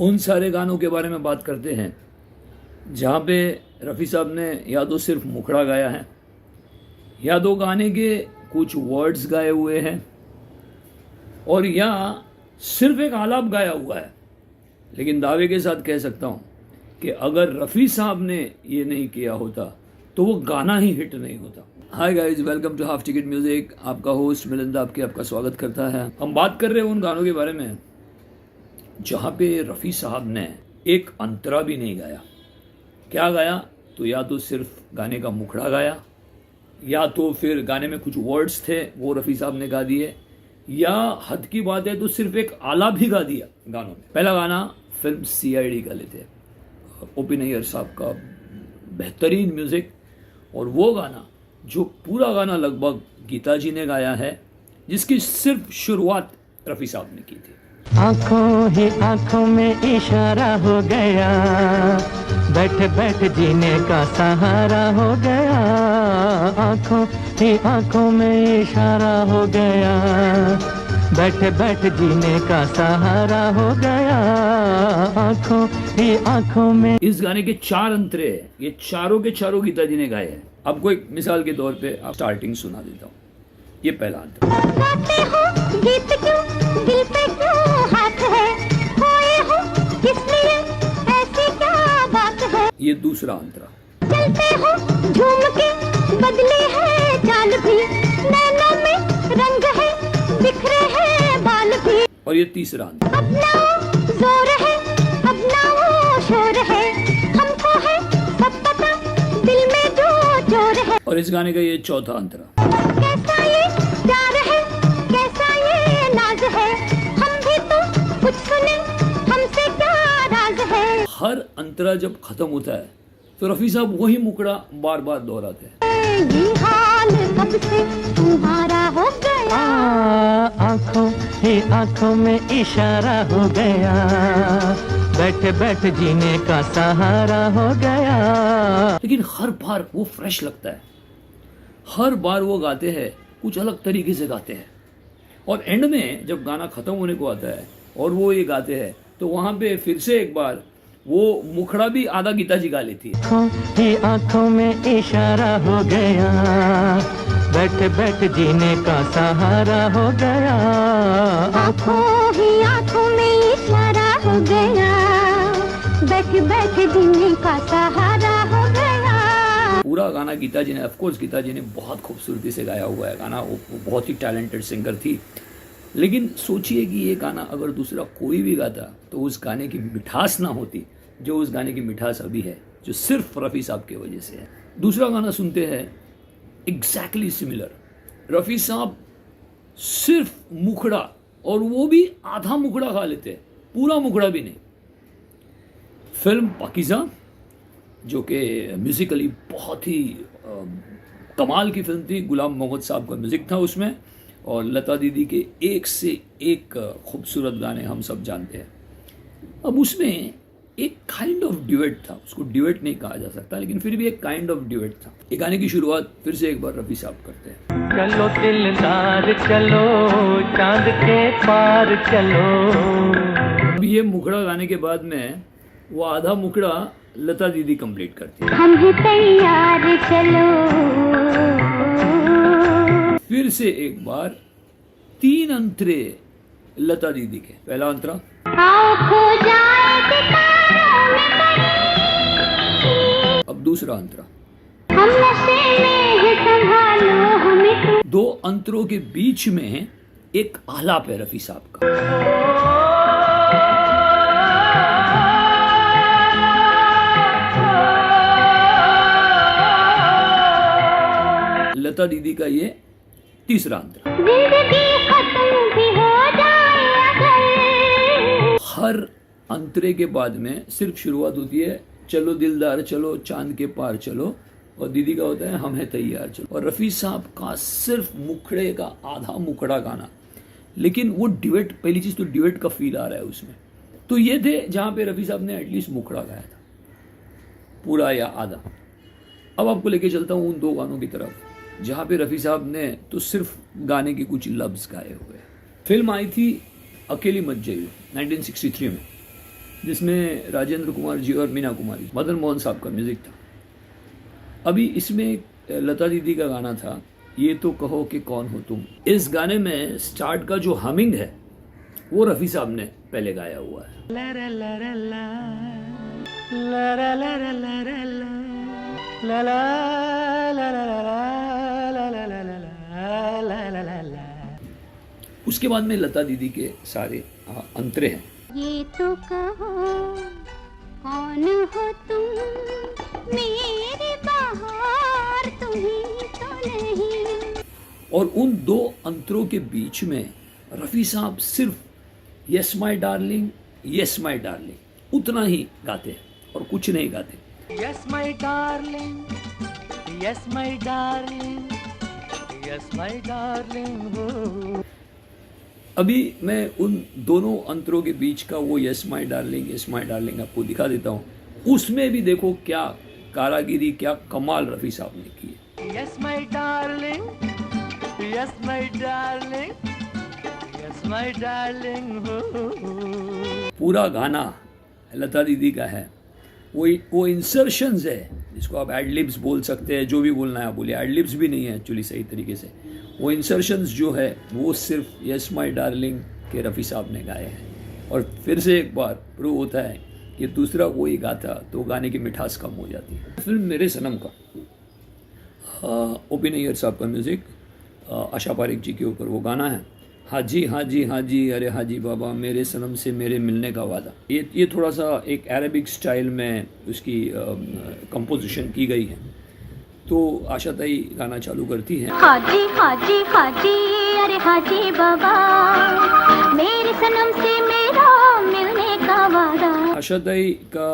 उन सारे गानों के बारे में बात करते हैं जहाँ पे रफ़ी साहब ने या तो सिर्फ मुखड़ा गाया है या तो गाने के कुछ वर्ड्स गाए हुए हैं और या सिर्फ एक आलाप गाया हुआ है। लेकिन दावे के साथ कह सकता हूँ कि अगर रफ़ी साहब ने ये नहीं किया होता तो वो गाना ही हिट नहीं होता। Hi guys, welcome to half ticket music. आपका होस्ट मिलिंद आपका स्वागत करता है। हम बात कर रहे हैं उन गानों के बारे में जहाँ पे रफ़ी साहब ने एक अंतरा भी नहीं गाया। क्या गाया? तो या तो सिर्फ गाने का मुखड़ा गाया या तो फिर गाने में कुछ वर्ड्स थे वो रफ़ी साहब ने गा दिए, या हद की बात है तो सिर्फ एक आला भी गा दिया गानों में। पहला गाना फिल्म CID का लेते हैं, OP नैयर साहब का बेहतरीन म्यूज़िक, और वो गाना जो पूरा गाना लगभग गीता जी ने गाया है, जिसकी सिर्फ शुरुआत रफ़ी साहब ने की थी। आंखों ही आंखों में इशारा हो गया, बैठ बैठ जीने का सहारा हो गया। आंखों ही आंखों में इशारा हो गया, बैठ बैठ जीने का सहारा हो गया। आंखों ही आंखों में। इस गाने के 4 अंतरे, ये चारों के चारों गीता जी ने गाए हैं। आपको एक मिसाल के तौर पे आप स्टार्टिंग सुना देता हूँ। ये पहला अंतरा। गाते हो गीत क्यों, दिल पे क्यों हाथ है, खोए हो किस लिए, ऐसी क्या बात है। ये दूसरा अंतरा। चलते हो झूम के, बदले है चाल भी, नैनों में रंग है, बिखरे हैं बाल भी। और ये तीसरा अंतरा। अपना जोर है, अपना वो शोर है, हमको है सब पता, दिल में जो चोर है। और इस गाने का ये चौथा अंतरा। कैसा ये प्यार है, कैसा ये नाज है, हम भी तो कुछ सुने, हमसे क्या राज है। हर अंतरा जब खत्म होता है तो रफ़ी साहब वही मुकड़ा बार बार दोहराते हैं। ये हाल कब से तुम्हारा हो गया। आंखों ही आंखों में इशारा हो गया, बैठ बैठ जीने का सहारा हो गया। लेकिन हर बार वो फ्रेश लगता है, हर बार वो गाते हैं कुछ अलग तरीके से गाते हैं, और एंड में जब गाना खत्म होने को आता है और वो ये गाते हैं तो वहां पे फिर से एक बार वो मुखड़ा भी आधा गीता जी गा लेती है। आंखों ही आंखों में इशारा हो गया, बैठ बैठ जीने का सहारा हो गया। आंखों ही आंखों में इशारा हो गया, बैठ बैठ जीने का सहारा हो गया। पूरा गाना गीता जी ने, ऑफ कोर्स गीता जी ने बहुत खूबसूरती से गाया हुआ है गाना, वो बहुत ही टैलेंटेड सिंगर थी। लेकिन सोचिए कि ये गाना अगर दूसरा कोई भी गाता तो उस गाने की मिठास ना होती जो उस गाने की मिठास अभी है, जो सिर्फ रफ़ी साहब की वजह से है। दूसरा गाना सुनते हैं, एग्जैक्टली सिमिलर। रफ़ी साहब सिर्फ मुखड़ा, और वो भी आधा मुखड़ा गा लेते हैं, पूरा मुखड़ा भी नहीं। फिल्म पाकीज़ा, जो कि म्यूज़िकली बहुत ही कमाल की फिल्म थी, गुलाम मोहम्मद साहब का म्यूज़िक था उसमें, और लता दीदी के एक से एक खूबसूरत गाने हम सब जानते हैं। अब उसमें एक काइंड ऑफ ड्यूएट था, उसको ड्यूएट नहीं कहा जा सकता लेकिन फिर भी एक काइंड ऑफ ड्यूएट था। ये गाने की शुरुआत फिर से एक बार रफ़ी साहब करते हैं। चलो दिलदार चलो, चांद के पार चलो। अब ये मुखड़ा गाने के बाद में वो आधा मुखड़ा लता दीदी कंप्लीट करती है। हम भी तैयार चलो। फिर से एक बार 3 अंतरे लता दीदी के। पहला अंतरा। आओ खो जाए सितारों में बड़ी। अब दूसरा अंतरा। हम नशे में है, संभालो हमें तुम। 2 अंतरों के बीच में एक आलाप है रफ़ी साहब का। लता दीदी का ये तीसरा अंतरा। जिंदगी खत्म भी हो जाए अगर। हर अंतरे के बाद में सिर्फ शुरुआत होती है चलो दिलदार चलो, चांद के पार चलो, और दीदी का होता है हम हैं तैयार चलो। और रफ़ी साहब का सिर्फ मुखड़े का आधा मुखड़ा गाना, लेकिन वो ड्यूएट, पहली चीज़ तो ड्यूएट का फील आ रहा है उसमें। तो ये थे जहाँ पे रफ़ी साहब ने एटलीस्ट मुखड़ा गाया था, पूरा या आधा। अब आपको लेके चलता हूँ उन 2 गानों की तरफ जहाँ पे रफ़ी साहब ने तो सिर्फ गाने के कुछ लफ्ज़ गाए हुए। फिल्म आई थी अकेली मत जाइयो 1963 में, जिसमें राजेंद्र कुमार जी और मीना कुमारी, मदन मोहन साहब का म्यूज़िक था। अभी इसमें लता दीदी का गाना था, ये तो कहो कि कौन हो तुम। इस गाने में स्टार्ट का जो हमिंग है वो रफ़ी साहब ने पहले गाया हुआ है। उसके बाद में लता दीदी के सारे अंतरे हैं। ये तो कहो कौन हो तुम, मेरे बहार तुम ही तो नहीं। और उन दो अंतरों के बीच में रफ़ी साहब सिर्फ yes my darling, yes my darling उतना ही गाते हैं और कुछ नहीं गाते। Yes, my darling. Yes, my darling. Yes, my darling. Oh. अभी मैं उन दोनों अंतरों के बीच का वो यस माय डार्लिंग आपको दिखा देता हूँ। उसमें भी देखो क्या कारागिरी, क्या कमाल रफ़ी साहब ने की है। Yes, my darling. Yes, my darling. Yes, my darling. Oh. पूरा गाना लता दीदी का है। वो इंसर्शंस है जिसको आप एडलिब्स बोल सकते हैं, जो भी बोलना है आप बोलिए। एडलिब्स भी नहीं है एक्चुअली सही तरीके से। वो इंसर्शंस जो है वो सिर्फ यस माय डार्लिंग के रफ़ी साहब ने गाए हैं। और फिर से एक बार प्रूव होता है कि दूसरा कोई गाता तो गाने की मिठास कम हो जाती है। फिल्म मेरे सनम का ओपी नैयर साहब का म्यूज़िक, आशा पारेख जी के ऊपर वो गाना है। हाँ जी हाँ जी हाँ जी, अरे हाँ जी बाबा, मेरे सनम से मेरे मिलने का वादा। ये थोड़ा सा एक अरेबिक स्टाइल में उसकी कंपोजिशन की गई है। तो आशा ताई गाना चालू करती है। हाजी हाजी हाजी, अरे हाजी बाबा, मेरे सनम से मेरा मिलने का वादा। आशा ताई का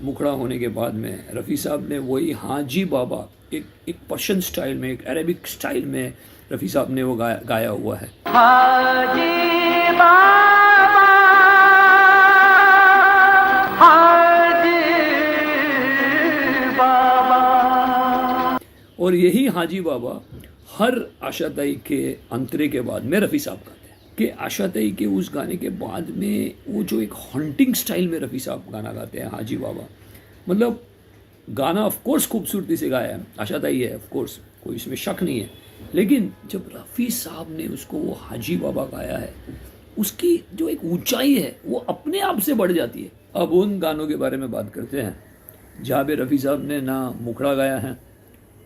मुखड़ा होने के बाद में रफ़ी साहब ने वही हाजी बाबा एक पर्शियन स्टाइल में, एक अरेबिक स्टाइल में रफ़ी साहब ने वो गाया हुआ है। हाजी बाबा, हाजी बाबा। और यही हाजी बाबा हर आशा ताई के अंतरे के बाद में रफ़ी साहब गाते हैं। कि आशा ताई के उस गाने के बाद में वो जो एक हॉन्टिंग स्टाइल में रफ़ी साहब गाना गाते हैं हाजी बाबा, मतलब गाना ऑफ कोर्स खूबसूरती से गाया है, आशा ताई है ऑफ कोर्स, कोई इसमें शक नहीं है। लेकिन जब रफ़ी साहब ने उसको वो हाजी बाबा गाया है, उसकी जो एक ऊंचाई है वो अपने आप से बढ़ जाती है। अब उन गानों के बारे में बात करते हैं जहाँ पे रफ़ी साहब ने ना मुखड़ा गाया है,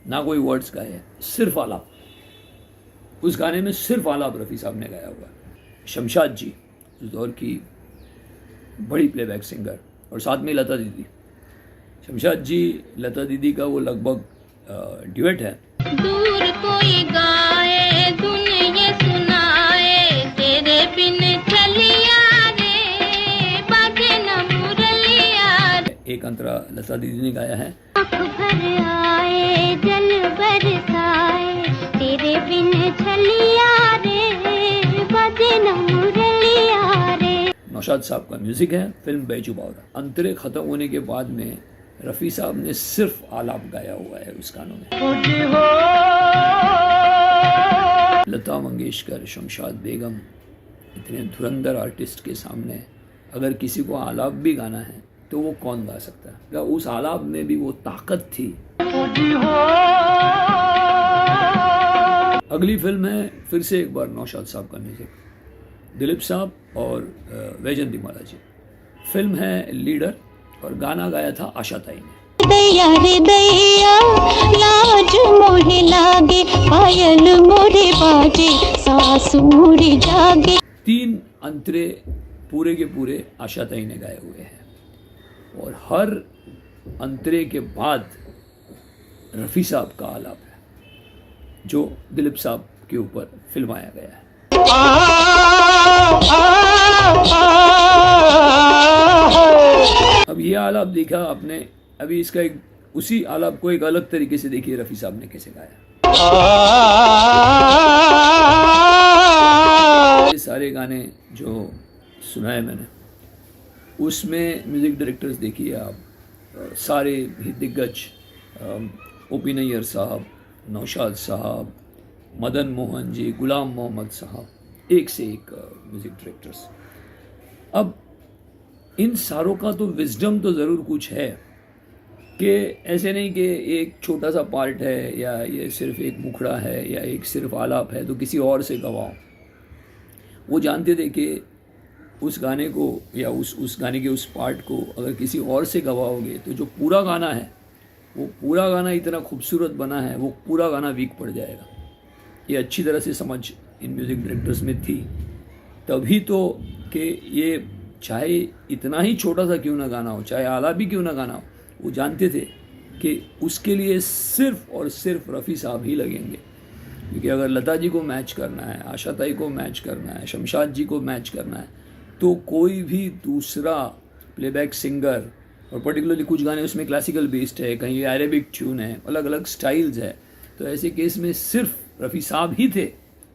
ना कोई वर्ड्स गाए हैं, सिर्फ आलाप। उस गाने में सिर्फ आलाप रफ़ी साहब ने गाया हुआ है। शमशाद जी उस दौर की बड़ी प्लेबैक सिंगर, और साथ में लता दीदी। शमशाद जी लता दीदी का वो लगभग ड्यूएट है। दूर कोई गाए धुन ये सुनाए, तेरे बिन चलिया रे बाजे न मुरलिया। एक अंतरा लता दीदी ने गाया है। आँख भर आए जल बरसाए, तेरे बिन चलिया रे बाजे न मुरलिया रे। नौशाद साहब का म्यूजिक है। फिल्म बेजुबावरा। अंतरे खत्म होने के बाद में रफ़ी साहब ने सिर्फ आलाप गाया हुआ है उस गानों में। लता मंगेशकर, शमशाद बेगम, इतने धुरंधर आर्टिस्ट के सामने अगर किसी को आलाप भी गाना है तो वो कौन गा सकता है? क्या उस आलाप में भी वो ताकत थी? अगली फिल्म है फिर से एक बार नौशाद साहब का म्यूजिक, दिलीप साहब और वैजंती माला जी। फिल्म है लीडर और गाना गाया था आशा ताई ने। दैया रे दैया, लाज मोहे लागे, पायल मोरे बाजे, सासु मोरे जागे। 3 अंतरे पूरे के पूरे आशा ताई ने गाए हुए हैं, और हर अंतरे के बाद रफ़ी साहब का आलाप है जो दिलीप साहब के ऊपर फिल्माया गया है। अब ये आलाप देखा आपने, अभी इसका एक उसी आलाप को एक अलग तरीके से देखिए रफ़ी साहब ने कैसे गाया। ये सारे गाने जो सुनाए मैंने, उसमें म्यूज़िक डायरेक्टर्स देखिए आप, सारे ही दिग्गज, ओपी नैयर साहब, नौशाद साहब, मदन मोहन जी, गुलाम मोहम्मद साहब, एक से एक म्यूज़िक डायरेक्टर्स। अब इन सारों का तो विजडम तो ज़रूर कुछ है कि ऐसे नहीं कि एक छोटा सा पार्ट है या ये सिर्फ एक मुखड़ा है या एक सिर्फ आलाप है तो किसी और से गवाओ। वो जानते थे कि उस गाने को या उस गाने के उस पार्ट को अगर किसी और से गवाओगे तो जो पूरा गाना है वो पूरा गाना इतना खूबसूरत बना है, वो पूरा गाना वीक पड़ जाएगा। ये अच्छी तरह से समझ इन म्यूज़िक डायरेक्टर्स में थी, तभी तो कि ये चाहे इतना ही छोटा सा क्यों ना गाना हो, चाहे आला भी क्यों ना गाना हो, वो जानते थे कि उसके लिए सिर्फ और सिर्फ रफ़ी साहब ही लगेंगे। क्योंकि अगर लता जी को मैच करना है, आशा ताई को मैच करना है, शमशाद जी को मैच करना है, तो कोई भी दूसरा प्लेबैक सिंगर, और पर्टिकुलरली कुछ गाने उसमें क्लासिकल बेस्ड है, कहीं अरेबिक ट्यून है, अलग अलग स्टाइल्स है, तो ऐसे केस में सिर्फ रफ़ी साहब ही थे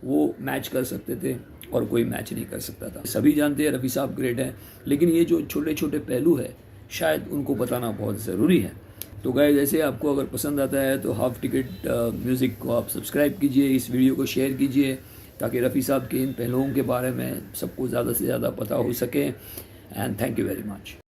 वो मैच कर सकते थे और कोई मैच नहीं कर सकता था। सभी जानते हैं रफ़ी साहब ग्रेट हैं, लेकिन ये जो छोटे छोटे पहलू है शायद उनको बताना बहुत ज़रूरी है। तो गाइस, जैसे आपको अगर पसंद आता है तो हाफ टिकट म्यूज़िक को आप सब्सक्राइब कीजिए, इस वीडियो को शेयर कीजिए ताकि रफ़ी साहब के इन पहलुओं के बारे में सबको ज़्यादा से ज़्यादा पता हो सके। And thank you very much.